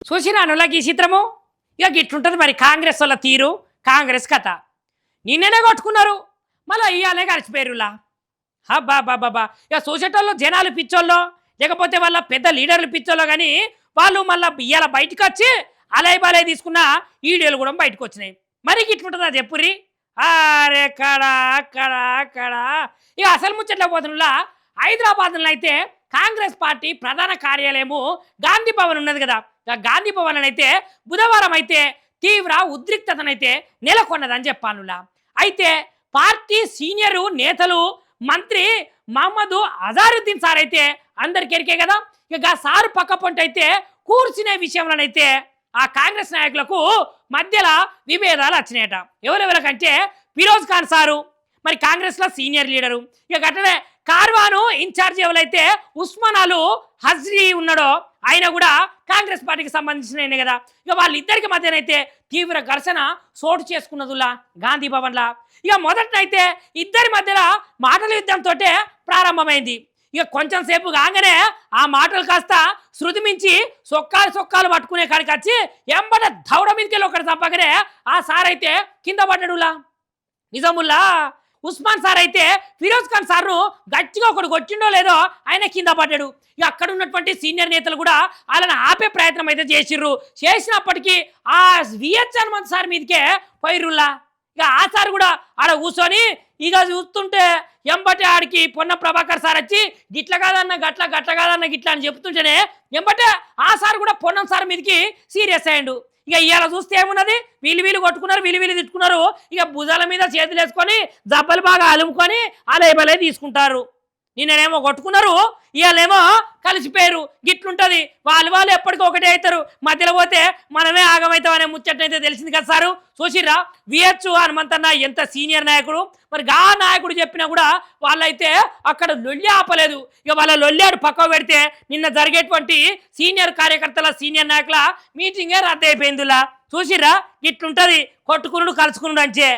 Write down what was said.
చూసినానులాగ ఈ చిత్రము ఇక గిట్లుంటుంది మరి కాంగ్రెస్ వాళ్ళ తీరు కాంగ్రెస్ కథ. నిన్ననే కొట్టుకున్నారు మళ్ళీ ఇయ్యాలే కలిసిపోయారులా. హబ్బా బాబా ఇక చూసేటోళ్ళు జనాలు పిచ్చోళ్ళు లేకపోతే వాళ్ళ పెద్ద లీడర్లు పిచ్చోళ్ళు కానీ వాళ్ళు మళ్ళీ ఇవాళ బయటకు వచ్చి అలై బాలై తీసుకున్న ఈడియోలు కూడా బయటకు వచ్చినాయి. మరి గిట్లుంటుందా చెప్పుర్రి. అరే కడా కడా కడా ఇక అసలు ముచ్చట్ల పోతున్నా హైదరాబాద్లో అయితే కాంగ్రెస్ పార్టీ ప్రధాన కార్యాలయము గాంధీ భవన్ ఉన్నది కదా. గాంధీ భవన్ అయితే బుధవారం అయితే తీవ్ర ఉద్రిక్తతనైతే నెలకొన్నదని చెప్పానులా. అయితే పార్టీ సీనియరు నేతలు మంత్రి మహమ్మద్ అజారుద్దీన్ సార్ అయితే అందరికి ఎరికే కదా. ఇక సారు పక్క పొంట అయితే కూర్చునే విషయంలోనైతే ఆ కాంగ్రెస్ నాయకులకు మధ్యలో విభేదాలు వచ్చినాయట. ఎవరెవరికంటే ఫిరోజ్ ఖాన్ సారు మరి కాంగ్రెస్లో సీనియర్ లీడరు. ఇక గట్టనే కార్వాను ఇన్ఛార్జ్ ఎవరైతే ఉస్మానాలు హజ్రీ ఉన్నాడో ఆయన కూడా కాంగ్రెస్ పార్టీకి సంబంధించిన కదా. ఇక వాళ్ళిద్దరికి మధ్యనైతే తీవ్ర ఘర్షణ చోటు చేసుకున్నదిలా గాంధీ భవన్లా. ఇక మొదటనైతే ఇద్దరి మధ్యలో మాటల యుద్ధంతో ప్రారంభమైంది. ఇక కొంచెం సేపు కాగానే ఆ మాటలు కాస్త శృతి మించి సొక్కాలు పట్టుకునే కాడికి వచ్చి ఎంబట దౌడ మీదకెళ్ళి ఒకటి చంపగానే ఆ సార్ అయితే కింద పడ్డాడులా. నిజముల్లా ఉస్మాన్ సార్ అయితే ఫిరోజ్ ఖాన్ సార్ను గట్టిగా ఒకడు కొట్టిండో లేదో ఆయన కింద పడ్డాడు. ఇక అక్కడ ఉన్నటువంటి సీనియర్ నేతలు కూడా వాళ్ళని ఆపే ప్రయత్నం అయితే చేసినప్పటికీ ఆ విహెచ్ హనుమంత్ సార్ మీదకే పైరుల్లా. ఇక ఆ సార్ కూడా ఆడ కూర్చొని ఇక చూస్తుంటే ఎంబటే ఆడికి పొన్న ప్రభాకర్ సార్ వచ్చి గిట్ల కాదన్న గట్ల కాదన్న గిట్ల అని చెప్తుంటేనే ఎంబటే ఆ సార్ కూడా పొన్నం సార్ మీదకి సీరియస్ అయ్యిండు. ఇక ఇవాళ చూస్తే ఏమున్నది వీళ్ళు కొట్టుకున్నారు వీళ్ళు తిట్టుకున్నారు. ఇక భుజాల మీద చేతులు వేసుకొని జబ్బలు బాగా అలుముకొని అలే తీసుకుంటారు. నిన్నేమో కొట్టుకున్నారు ఇవాళేమో కలిసిపోయారు. గిట్లుంటుంది వాళ్ళు ఎప్పటికీ ఒకటే అవుతారు. మధ్యలో పోతే మనమే ఆగమవుతామనే ముచ్చట్నైతే తెలిసింది కదా సారు. చూసిర్రా విహెచ్ హనుమంతన్న ఎంత సీనియర్ నాయకుడు. మరి గా నాయకుడు చెప్పినా కూడా వాళ్ళైతే అక్కడ లొల్లి ఆపలేదు. ఇక వాళ్ళ లొల్లాడు పక్క పెడితే నిన్న జరిగేటువంటి సీనియర్ కార్యకర్తల సీనియర్ నాయకుల మీటింగే రద్దు అయిపోయిందిలా. చూసిర్రా గిట్లుంటుంది కొట్టుకునుడు కలుసుకునుడు అంటే.